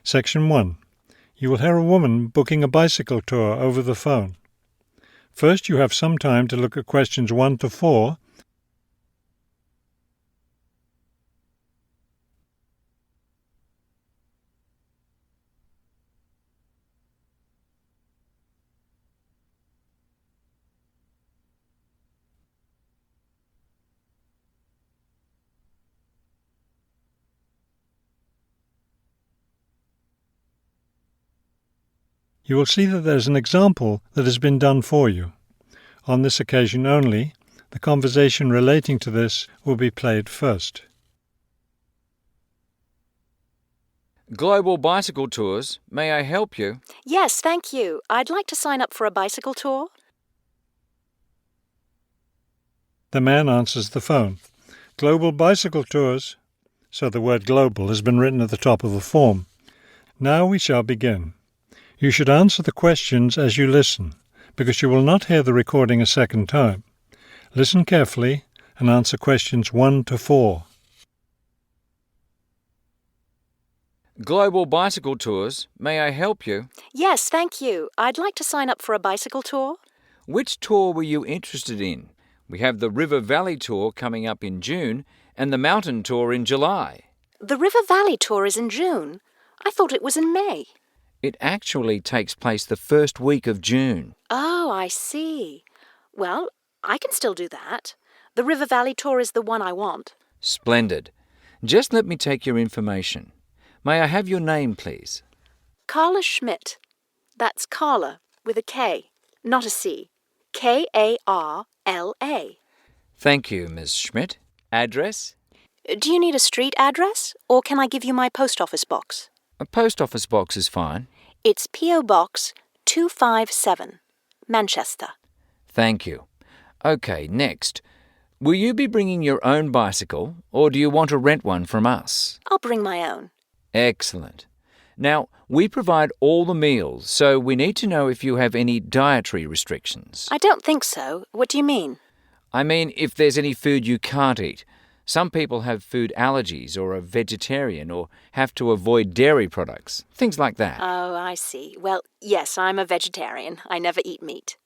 Section 1. You will hear a woman booking a bicycle tour over the phone. First, you have some time to look at questions 1 to 4. You will see that there is an example that has been done for you. On this occasion only, the conversation relating to this will be played first. Global bicycle tours. May I help you? Yes, thank you. I'd like to sign up for a bicycle tour. The man answers the phone. Global bicycle tours. So the word global has been written at the top of the form. Now we shall begin. You should answer the questions as you listen, because you will not hear the recording a second time. Listen carefully and answer questions 1 to 4. Global bicycle tours. May I help you? Yes, thank you. I'd like to sign up for a bicycle tour. Which tour were you interested in? We have the River Valley tour coming up in June and the mountain tour in July. The River Valley tour is in June. I thought it was in May. It actually takes place the first week of June. Oh, I see. Well, I can still do that. The River Valley tour is the one I want. Splendid. Just let me take your information. May I have your name, please? Carla Schmidt. That's Carla with a K, not a C. Karla. Thank you, Ms. Schmidt. Address? Do you need a street address, or can I give you my post office box? A post office box is fine. It's P.O. Box 257, Manchester. Thank you. Okay, next. Will you be bringing your own bicycle, or do you want to rent one from us? I'll bring my own. Excellent. Now, we provide all the meals, so we need to know if you have any dietary restrictions. I don't think so. What do you mean? I mean, if there's any food you can't eat. Some people have food allergies or are vegetarian or have to avoid dairy products, things like that. Oh, I see. Well, yes, I'm a vegetarian. I never eat meat.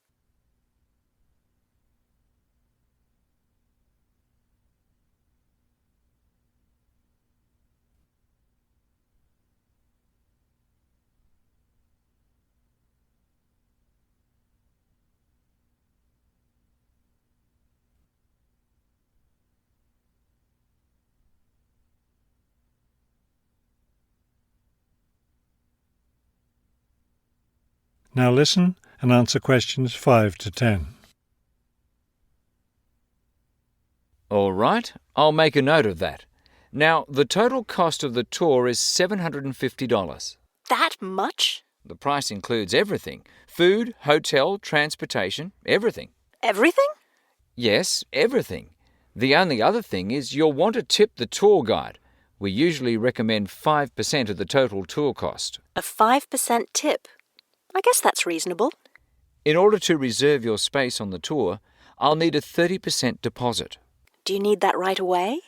Now listen and answer questions 5 to 10. All right, I'll make a note of that. Now, the total cost of the tour is $750. That much? The price includes everything: food, hotel, transportation, everything. Everything? Yes, everything. The only other thing is you'll want to tip the tour guide. We usually recommend 5% of the total tour cost. A 5% tip. I guess that's reasonable. In order to reserve your space on the tour, I'll need a 30% deposit. Do you need that right away?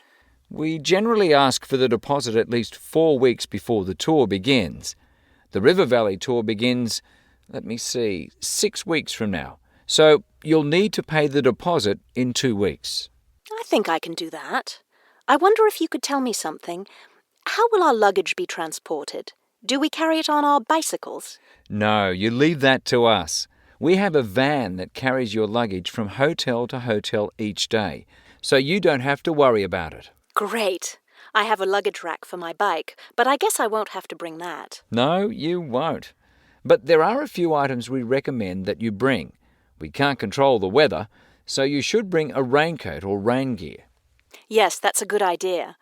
We generally ask for the deposit at least 4 weeks before the tour begins. The River Valley tour begins, 6 weeks from now. So you'll need to pay the deposit in 2 weeks. I think I can do that. I wonder if you could tell me something. How will our luggage be transported? Do we carry it on our bicycles? No, you leave that to us. We have a van that carries your luggage from hotel to hotel each day, so you don't have to worry about it. Great. I have a luggage rack for my bike, but I guess I won't have to bring that. No, you won't. But there are a few items we recommend that you bring. We can't control the weather, so you should bring a raincoat or rain gear. Yes, that's a good idea.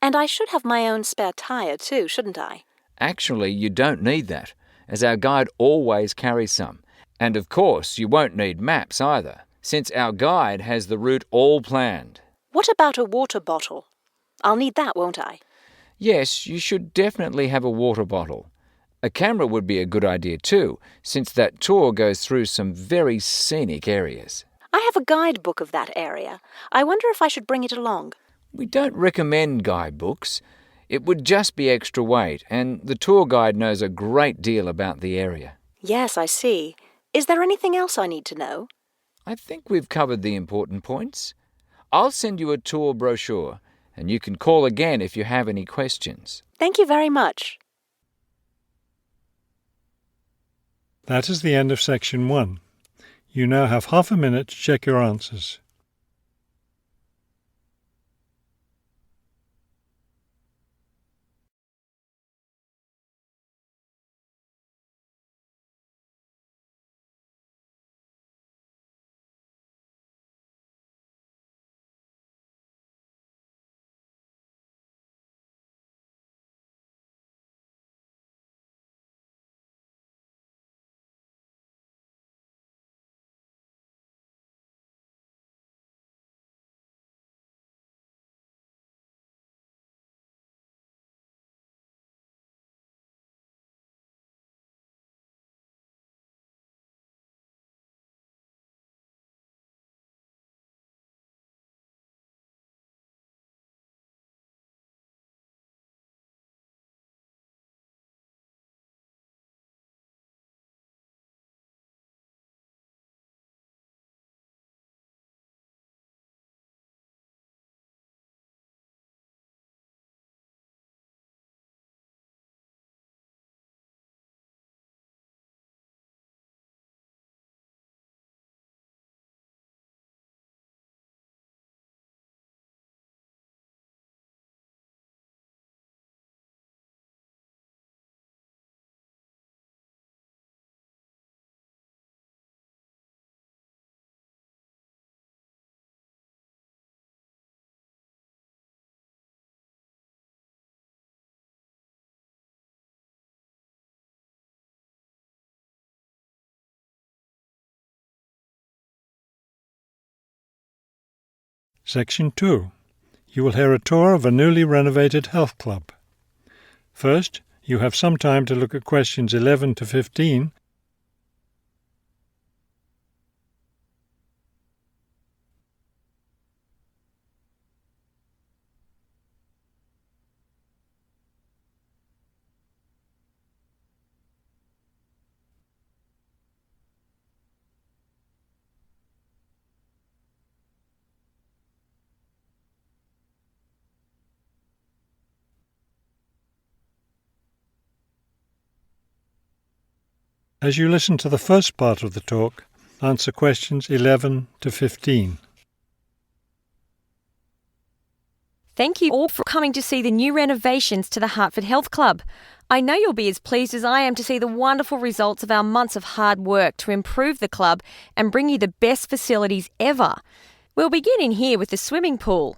And I should have my own spare tire too, shouldn't I? Actually, you don't need that, as our guide always carries some. And of course, you won't need maps either, since our guide has the route all planned. What about a water bottle? I'll need that, won't I? Yes, you should definitely have a water bottle. A camera would be a good idea too, since that tour goes through some very scenic areas. I have a guidebook of that area. I wonder if I should bring it along. We don't recommend guidebooks. It would just be extra weight, and the tour guide knows a great deal about the area. Yes, I see. Is there anything else I need to know? I think we've covered the important points. I'll send you a tour brochure, and you can call again if you have any questions. Thank you very much. That is the end of section 1. You now have half a minute to check your answers. Section 2. You will hear a tour of a newly renovated health club. First, you have some time to look at questions 11 to 15. As you listen to the first part of the talk, answer questions 11 to 15. Thank you all for coming to see the new renovations to the Hartford Health Club. I know you'll be as pleased as I am to see the wonderful results of our months of hard work to improve the club and bring you the best facilities ever. We'll begin in here with the swimming pool.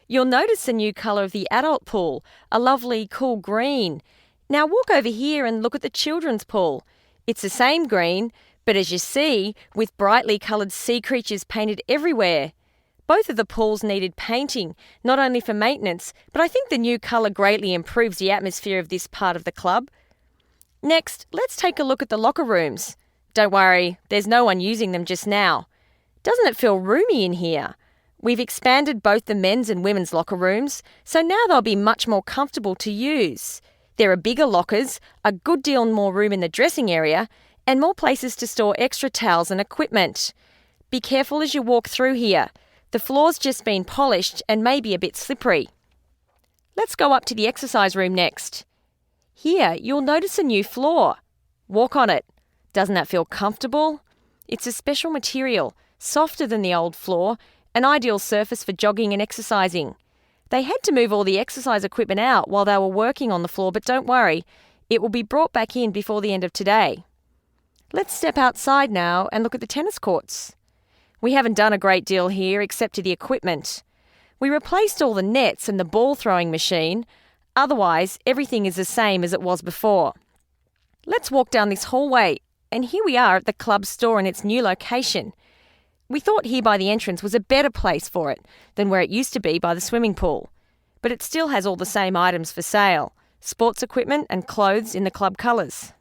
You'll notice the new colour of the adult pool, a lovely cool green. Now walk over here and look at the children's pool. It's the same green, but as you see, with brightly coloured sea creatures painted everywhere. Both of the pools needed painting, not only for maintenance, but I think the new colour greatly improves the atmosphere of this part of the club. Next, let's take a look at the locker rooms. Don't worry, there's no one using them just now. Doesn't it feel roomy in here? We've expanded both the men's and women's locker rooms, so now they'll be much more comfortable to use. There are bigger lockers, a good deal more room in the dressing area, and more places to store extra towels and equipment. Be careful as you walk through here. The floor's just been polished and may be a bit slippery. Let's go up to the exercise room next. Here, you'll notice a new floor. Walk on it. Doesn't that feel comfortable? It's a special material, softer than the old floor, an ideal surface for jogging and exercising. They had to move all the exercise equipment out while they were working on the floor, but don't worry, it will be brought back in before the end of today. Let's step outside now and look at the tennis courts. We haven't done a great deal here except to the equipment. We replaced all the nets and the ball throwing machine. Otherwise, everything is the same as it was before. Let's walk down this hallway, and here we are at the club store in its new location. We thought here by the entrance was a better place for it than where it used to be by the swimming pool. But it still has all the same items for sale, sports equipment and clothes in the club colours.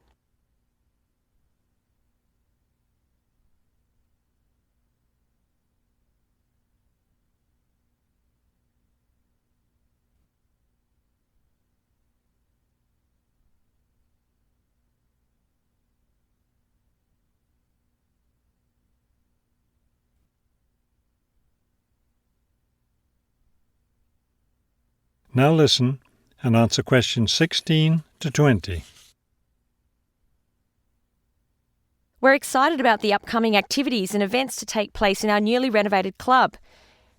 Now listen and answer questions 16 to 20. We're excited about the upcoming activities and events to take place in our newly renovated club.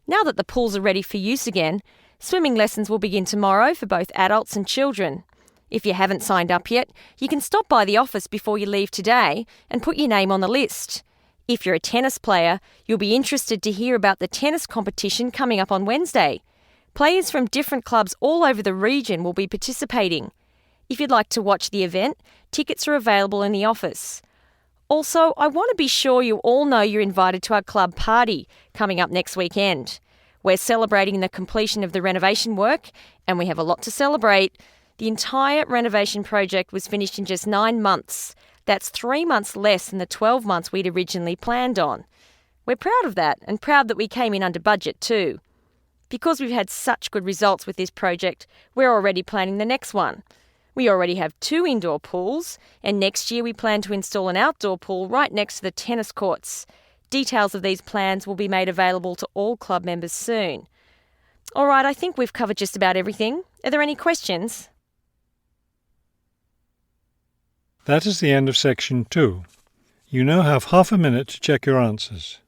Now that the pools are ready for use again, swimming lessons will begin tomorrow for both adults and children. If you haven't signed up yet, you can stop by the office before you leave today and put your name on the list. If you're a tennis player, you'll be interested to hear about the tennis competition coming up on Wednesday. Players from different clubs all over the region will be participating. If you'd like to watch the event, tickets are available in the office. Also, I want to be sure you all know you're invited to our club party coming up next weekend. We're celebrating the completion of the renovation work, and we have a lot to celebrate. The entire renovation project was finished in just 9 months. That's 3 months less than the 12 months we'd originally planned on. We're proud of that, and proud that we came in under budget too. Because we've had such good results with this project, we're already planning the next one. We already have 2 indoor pools, and next year we plan to install an outdoor pool right next to the tennis courts. Details of these plans will be made available to all club members soon. All right, I think we've covered just about everything. Are there any questions? That is the end of section 2. You now have half a minute to check your answers.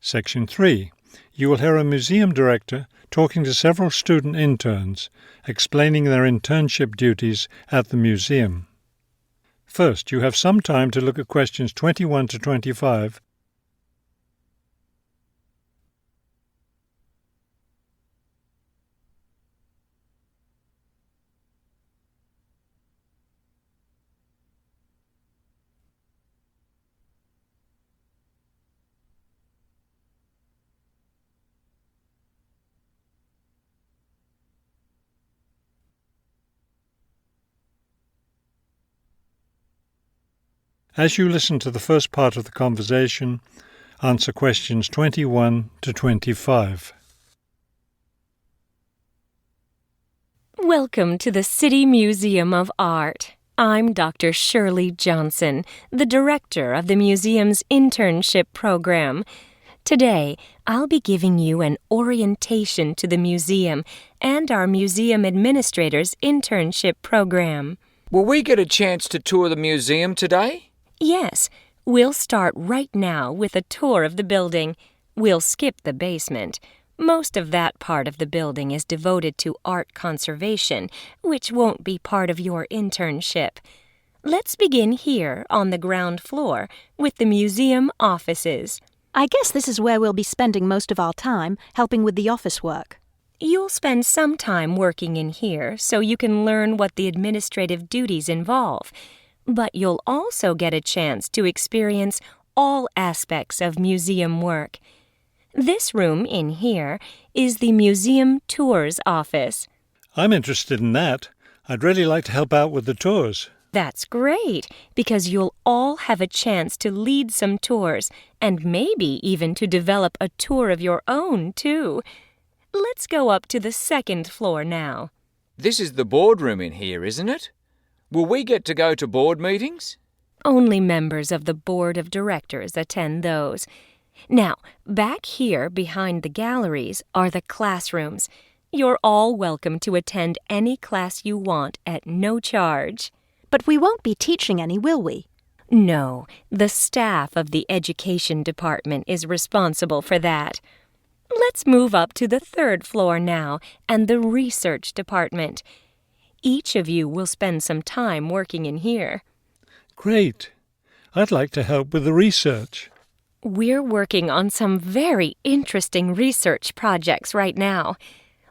Section 3. You will hear a museum director talking to several student interns, explaining their internship duties at the museum. First, you have some time to look at questions 21 to 25. As you listen to the first part of the conversation, answer questions 21 to 25. Welcome to the City Museum of Art. I'm Dr. Shirley Johnson, the director of the museum's internship program. Today, I'll be giving you an orientation to the museum and our museum administrator's internship program. Will we get a chance to tour the museum today? Yes, we'll start right now with a tour of the building. We'll skip the basement. Most of that part of the building is devoted to art conservation, which won't be part of your internship. Let's begin here on the ground floor with the museum offices. I guess this is where we'll be spending most of our time, helping with the office work. You'll spend some time working in here so you can learn what the administrative duties involve. But you'll also get a chance to experience all aspects of museum work. This room in here is the Museum Tours office. I'm interested in that. I'd really like to help out with the tours. That's great, because you'll all have a chance to lead some tours and maybe even to develop a tour of your own, too. Let's go up to the second floor now. This is the boardroom in here, isn't it? Will we get to go to board meetings? Only members of the board of directors attend those. Now, back here behind the galleries are the classrooms. You're all welcome to attend any class you want at no charge. But we won't be teaching any, will we? No, the staff of the Education Department is responsible for that. Let's move up to the 3rd floor now and the Research Department. Each of you will spend some time working in here. Great. I'd like to help with the research. We're working on some very interesting research projects right now.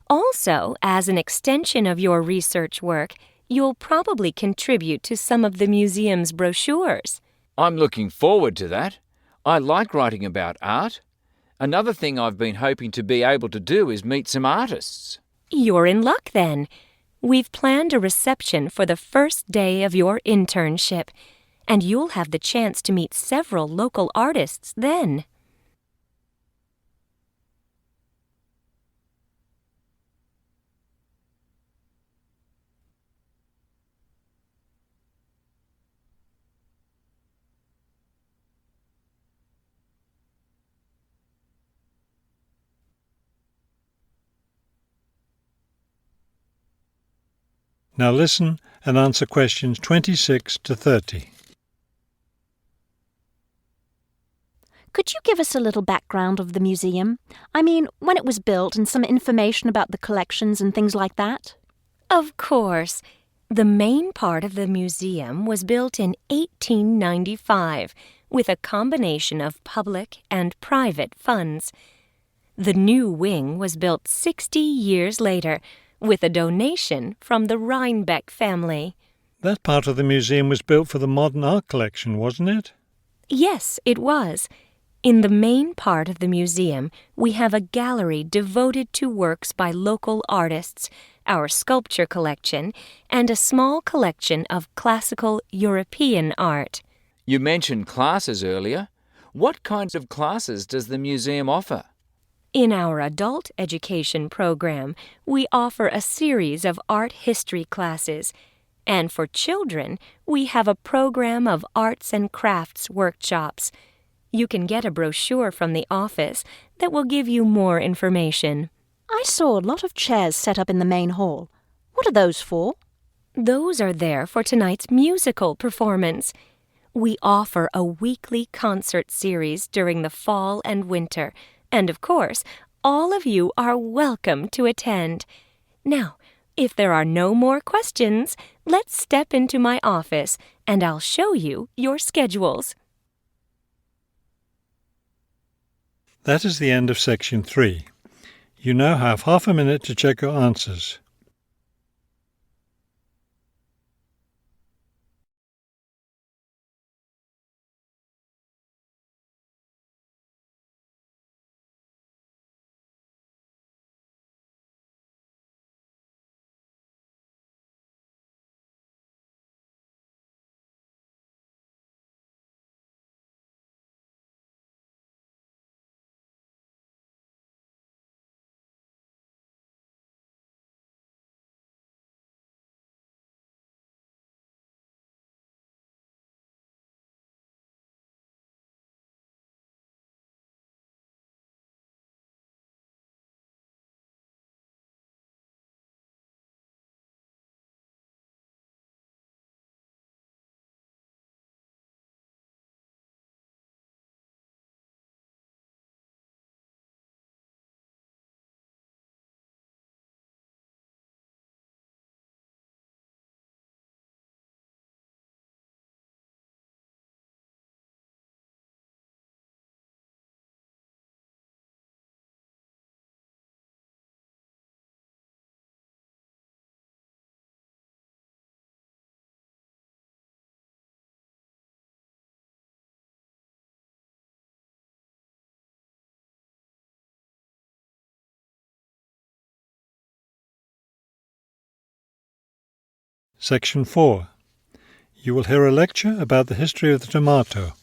Also, as an extension of your research work, you'll probably contribute to some of the museum's brochures. I'm looking forward to that. I like writing about art. Another thing I've been hoping to be able to do is meet some artists. You're in luck then. We've planned a reception for the first day of your internship, and you'll have the chance to meet several local artists then. Now listen and answer questions 26 to 30. Could you give us a little background of the museum? I mean, when it was built and some information about the collections and things like that? Of course. The main part of the museum was built in 1895 with a combination of public and private funds. The new wing was built 60 years later with a donation from the Rhinebeck family. That part of the museum was built for the modern art collection, wasn't it? Yes, it was. In the main part of the museum, we have a gallery devoted to works by local artists, our sculpture collection, and a small collection of classical European art. You mentioned classes earlier. What kinds of classes does the museum offer? In our adult education program, we offer a series of art history classes, and for children, we have a program of arts and crafts workshops. You can get a brochure from the office that will give you more information. I saw a lot of chairs set up in the main hall. What are those for? Those are there for tonight's musical performance. We offer a weekly concert series during the fall and winter, and of course, all of you are welcome to attend. Now, if there are no more questions, let's step into my office and I'll show you your schedules. That is the end of section 3. You now have half a minute to check your answers. Section 4. You will hear a lecture about the history of the tomato.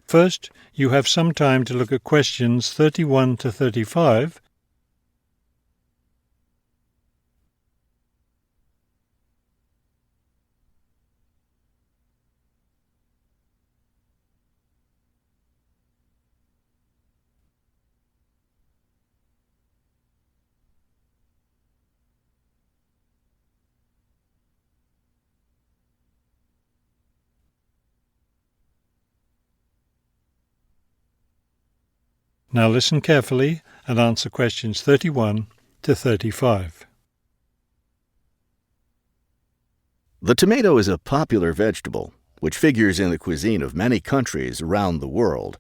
First, you have some time to look at questions 31 to 35. Now listen carefully and answer questions 31 to 35. The tomato is a popular vegetable, which figures in the cuisine of many countries around the world.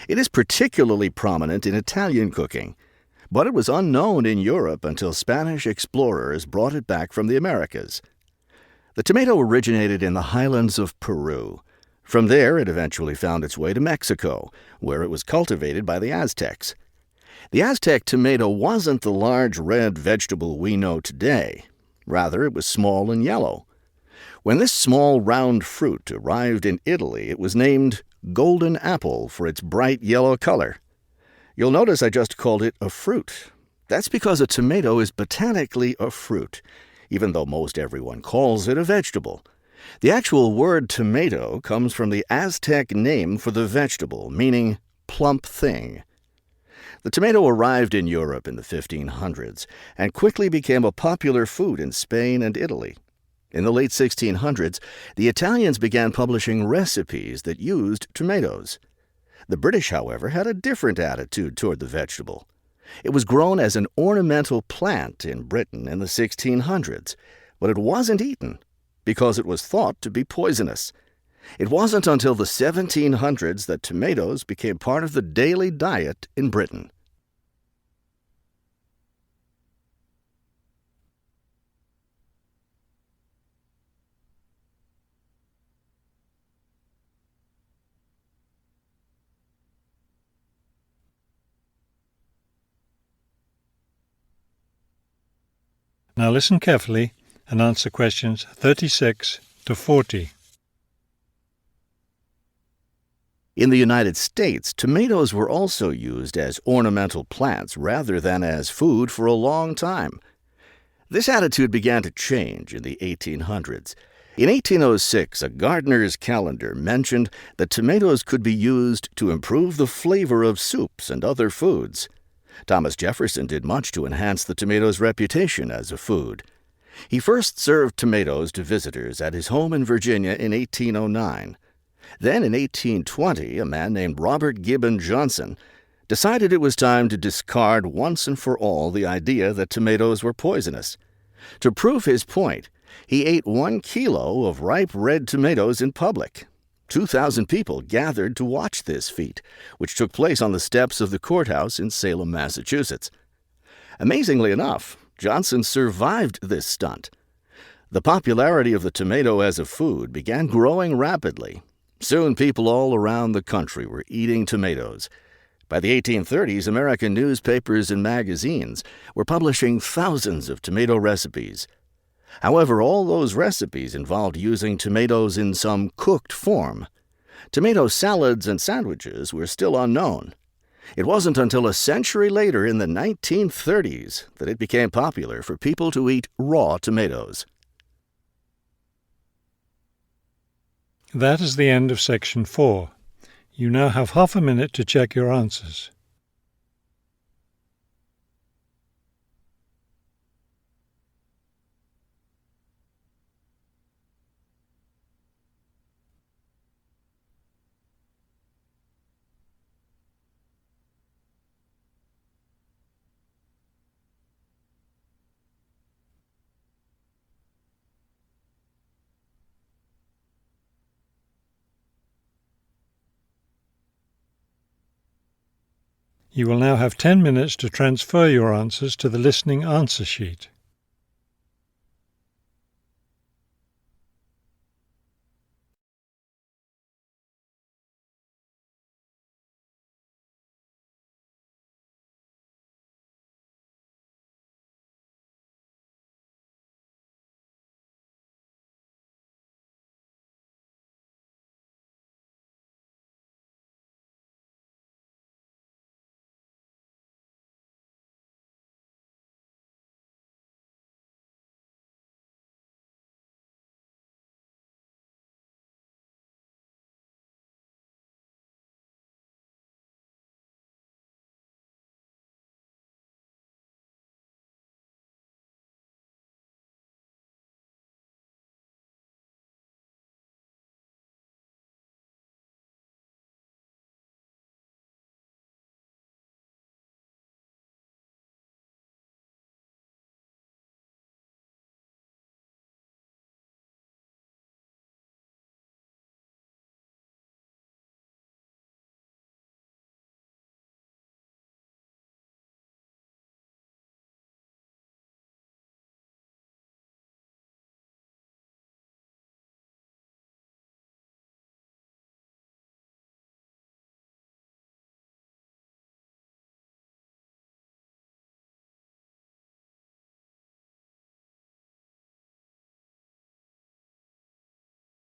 It is particularly prominent in Italian cooking, but it was unknown in Europe until Spanish explorers brought it back from the Americas. The tomato originated in the highlands of Peru. From there, it eventually found its way to Mexico, where it was cultivated by the Aztecs. The Aztec tomato wasn't the large red vegetable we know today. Rather, it was small and yellow. When this small round fruit arrived in Italy, it was named golden apple for its bright yellow color. You'll notice I just called it a fruit. That's because a tomato is botanically a fruit, even though most everyone calls it a vegetable. The actual word tomato comes from the Aztec name for the vegetable, meaning plump thing. The tomato arrived in Europe in the 1500s and quickly became a popular food in Spain and Italy. In the late 1600s, the Italians began publishing recipes that used tomatoes. The British, however, had a different attitude toward the vegetable. It was grown as an ornamental plant in Britain in the 1600s, but it wasn't eaten because it was thought to be poisonous. It wasn't until the 1700s that tomatoes became part of the daily diet in Britain. Now listen carefully and answer questions 36 to 40. In the United States, tomatoes were also used as ornamental plants rather than as food for a long time. This attitude began to change in the 1800s. In 1806, a gardener's calendar mentioned that tomatoes could be used to improve the flavor of soups and other foods. Thomas Jefferson did much to enhance the tomato's reputation as a food. He first served tomatoes to visitors at his home in Virginia in 1809. Then in 1820, a man named Robert Gibbon Johnson decided it was time to discard once and for all the idea that tomatoes were poisonous. To prove his point, he ate 1 kilo of ripe red tomatoes in public. 2,000 people gathered to watch this feat, which took place on the steps of the courthouse in Salem, Massachusetts. Amazingly enough, Johnson survived this stunt. The popularity of the tomato as a food began growing rapidly. Soon people all around the country were eating tomatoes. By the 1830s, American newspapers and magazines were publishing thousands of tomato recipes. However, all those recipes involved using tomatoes in some cooked form. Tomato salads and sandwiches were still unknown. It wasn't until a century later, in the 1930s, that it became popular for people to eat raw tomatoes. That is the end of section 4. You now have half a minute to check your answers. You will now have 10 minutes to transfer your answers to the listening answer sheet.